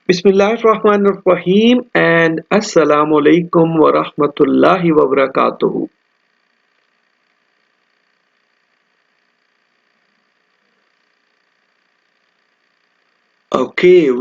Bismillahirrahmanirrahim and Assalamu alaikum wa rahmatullahi wa barakatuhu.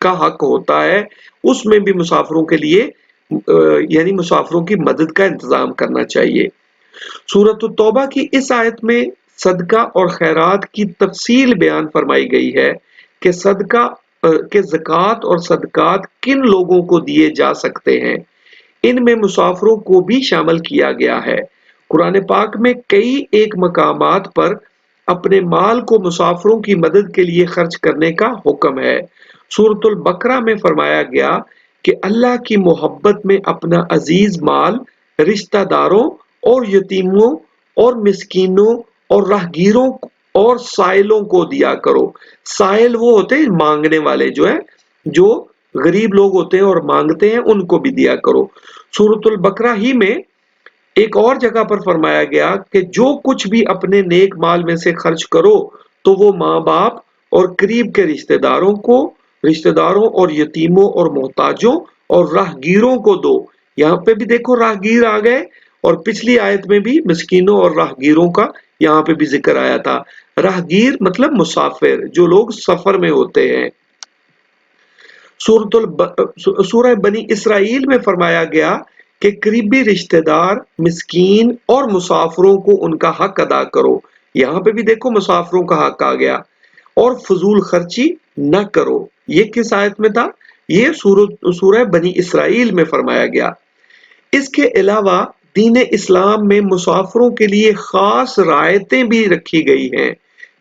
کا حق ہوتا ہے اس میں بھی مسافروں کے لیے یعنی مسافروں کی مدد کا انتظام کرنا چاہیے۔ سورۃ التوبہ کی اس آیت میں صدقہ اور خیرات کی تفصیل بیان فرمائی گئی ہے کہ صدقہ کہ زکوٰۃ اور صدقات کن لوگوں کو دیے جا سکتے ہیں۔ ان میں مسافروں کو بھی شامل کیا گیا ہے۔ قرآن پاک میں کئی ایک مقامات پر اپنے مال کو مسافروں کی مدد کے لیے خرچ کرنے کا حکم ہے۔ سورۃ البقرہ میں فرمایا گیا کہ اللہ کی محبت میں اپنا عزیز مال رشتہ داروں اور یتیموں اور مسکینوں اور راہگیروں اور سائلوں کو دیا کرو۔ سائل وہ ہوتے ہیں مانگنے والے جو غریب لوگ ہوتے ہیں اور مانگتے ہیں، ان کو بھی دیا کرو۔ سورۃ البقرہ ہی میں ایک اور جگہ پر فرمایا گیا کہ جو کچھ بھی اپنے نیک مال میں سے خرچ کرو تو وہ ماں باپ اور قریب کے رشتہ داروں اور یتیموں اور محتاجوں اور راہگیروں کو دو۔ یہاں پہ بھی دیکھو راہگیر آ گئے، اور پچھلی آیت میں بھی مسکینوں اور راہگیروں کا یہاں پہ بھی ذکر آیا تھا۔ راہگیر مطلب مسافر، جو لوگ سفر میں ہوتے ہیں۔ سورہ بنی اسرائیل میں فرمایا گیا کہ قریبی رشتہ دار، مسکین اور مسافروں کو ان کا حق ادا کرو۔ یہاں پہ بھی دیکھو مسافروں کا حق آ گیا۔ اور فضول خرچی نہ کرو۔ یہ کس آیت میں تھا؟ یہ سورہ بنی اسرائیل میں فرمایا گیا۔ اس کے علاوہ دین اسلام میں مسافروں کے لیے خاص رعایتیں بھی رکھی گئی ہیں،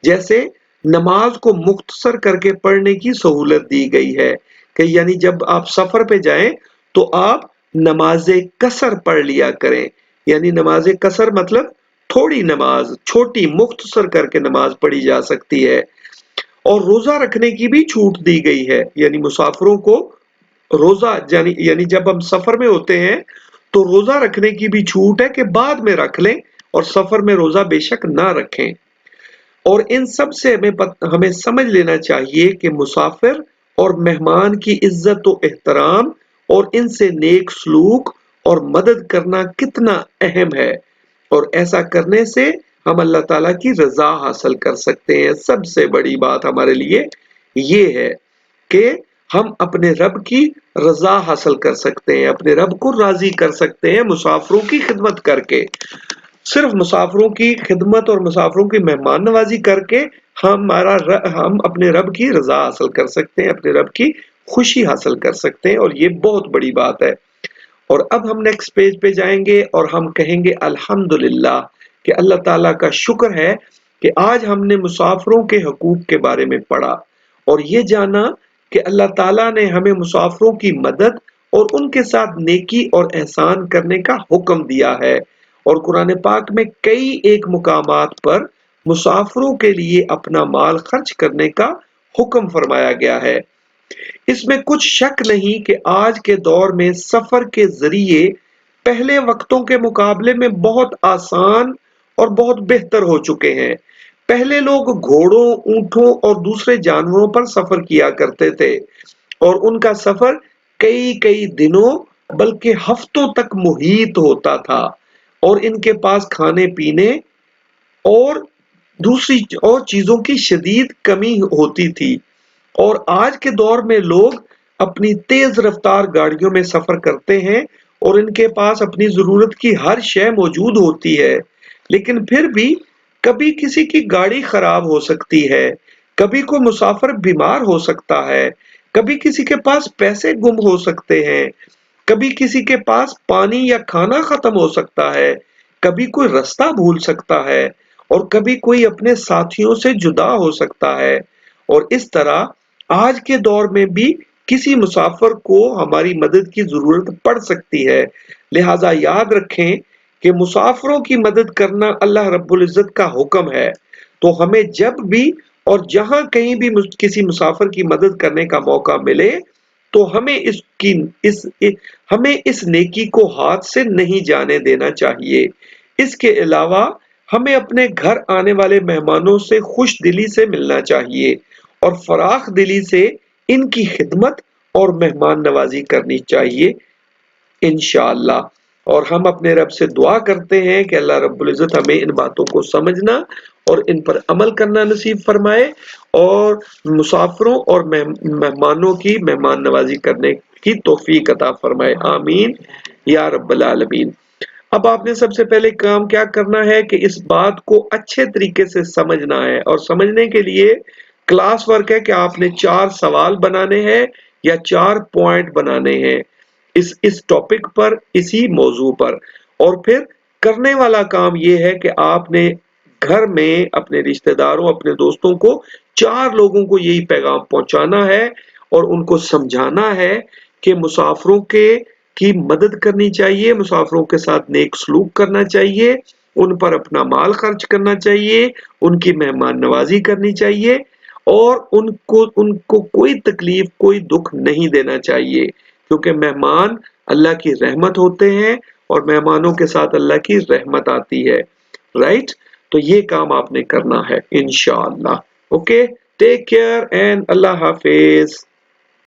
جیسے نماز کو مختصر کر کے پڑھنے کی سہولت دی گئی ہے کہ یعنی جب آپ سفر پہ جائیں تو آپ نماز قصر پڑھ لیا کریں۔ یعنی نماز قصر مطلب تھوڑی نماز، چھوٹی مختصر کر کے نماز پڑھی جا سکتی ہے۔ اور روزہ رکھنے کی بھی چھوٹ دی گئی ہے، یعنی مسافروں کو روزہ یعنی جب ہم سفر میں ہوتے ہیں تو روزہ رکھنے کی بھی چھوٹ ہے کہ بعد میں رکھ لیں، اور سفر میں روزہ بے شک نہ رکھیں۔ اور ان سب سے ہمیں سمجھ لینا چاہیے کہ مسافر اور مہمان کی عزت و احترام اور ان سے نیک سلوک اور مدد کرنا کتنا اہم ہے، اور ایسا کرنے سے ہم اللہ تعالیٰ کی رضا حاصل کر سکتے ہیں۔ سب سے بڑی بات ہمارے لیے یہ ہے کہ ہم اپنے رب کی رضا حاصل کر سکتے ہیں، اپنے رب کو راضی کر سکتے ہیں مسافروں کی خدمت کر کے۔ صرف مسافروں کی خدمت اور مسافروں کی مہمان نوازی کر کے ہم اپنے رب کی رضا حاصل کر سکتے ہیں، اپنے رب کی خوشی حاصل کر سکتے ہیں، اور یہ بہت بڑی بات ہے۔ اور اب ہم نیکسٹ پیج پہ جائیں گے اور ہم کہیں گے الحمدللہ کہ اللہ تعالیٰ کا شکر ہے کہ آج ہم نے مسافروں کے حقوق کے بارے میں پڑھا اور یہ جانا کہ اللہ تعالیٰ نے ہمیں مسافروں کی مدد اور ان کے ساتھ نیکی اور احسان کرنے کا حکم دیا ہے، اور قرآن پاک میں کئی ایک مقامات پر مسافروں کے لیے اپنا مال خرچ کرنے کا حکم فرمایا گیا ہے۔ اس میں کچھ شک نہیں کہ آج کے دور میں سفر کے ذریعے پہلے وقتوں کے مقابلے میں بہت آسان اور بہت بہتر ہو چکے ہیں۔ پہلے لوگ گھوڑوں، اونٹوں اور دوسرے جانوروں پر سفر کیا کرتے تھے، اور ان کا سفر کئی دنوں بلکہ ہفتوں تک محیط ہوتا تھا، اور ان کے پاس کھانے پینے اور دوسری اور چیزوں کی شدید کمی ہوتی تھی۔ اور آج کے دور میں لوگ اپنی تیز رفتار گاڑیوں میں سفر کرتے ہیں اور ان کے پاس اپنی ضرورت کی ہر شے موجود ہوتی ہے، لیکن پھر بھی کبھی کسی کی گاڑی خراب ہو سکتی ہے، کبھی کوئی مسافر بیمار ہو سکتا ہے، کبھی کسی کے پاس پیسے گم ہو سکتے ہیں، کبھی کسی کے پاس پانی یا کھانا ختم ہو سکتا ہے، کبھی کوئی رستہ بھول سکتا ہے، اور کبھی کوئی اپنے ساتھیوں سے جدا ہو سکتا ہے۔ اور اس طرح آج کے دور میں بھی کسی مسافر کو ہماری مدد کی ضرورت پڑ سکتی ہے، لہٰذا یاد رکھیں کہ مسافروں کی مدد کرنا اللہ رب العزت کا حکم ہے، تو ہمیں جب بھی اور جہاں کہیں بھی کسی مسافر کی مدد کرنے کا موقع ملے تو ہمیں اس نیکی کو ہاتھ سے نہیں جانے دینا چاہیے۔ اس کے علاوہ ہمیں اپنے گھر آنے والے مہمانوں سے خوش دلی سے ملنا چاہیے اور فراخ دلی سے ان کی خدمت اور مہمان نوازی کرنی چاہیے انشاءاللہ۔ اور ہم اپنے رب سے دعا کرتے ہیں کہ اللہ رب العزت ہمیں ان باتوں کو سمجھنا اور ان پر عمل کرنا نصیب فرمائے اور مسافروں اور مہمانوں کی مہمان نوازی کرنے کی توفیق عطا فرمائے، آمین یا رب العالمین۔ اب آپ نے سب سے پہلے کام کیا کرنا ہے کہ اس بات کو اچھے طریقے سے سمجھنا ہے، اور سمجھنے کے لیے کلاس ورک ہے کہ آپ نے 4 سوال بنانے ہیں یا 4 پوائنٹ بنانے ہیں اس ٹاپک پر، اسی موضوع پر، اور پھر کرنے والا کام یہ ہے کہ آپ نے گھر میں اپنے رشتہ داروں، اپنے دوستوں کو 4 لوگوں کو یہی پیغام پہنچانا ہے اور ان کو سمجھانا ہے کہ مسافروں کی مدد کرنی چاہیے، مسافروں کے ساتھ نیک سلوک کرنا چاہیے، ان پر اپنا مال خرچ کرنا چاہیے، ان کی مہمان نوازی کرنی چاہیے اور ان کو کوئی تکلیف، کوئی دکھ نہیں دینا چاہیے، کیونکہ مہمان اللہ کی رحمت ہوتے ہیں اور مہمانوں کے ساتھ اللہ کی رحمت آتی ہے، رائٹ؟ تو یہ کام آپ نے کرنا ہے انشاءاللہ۔ اوکے، ٹیک کیئر اینڈ اللہ حافظ۔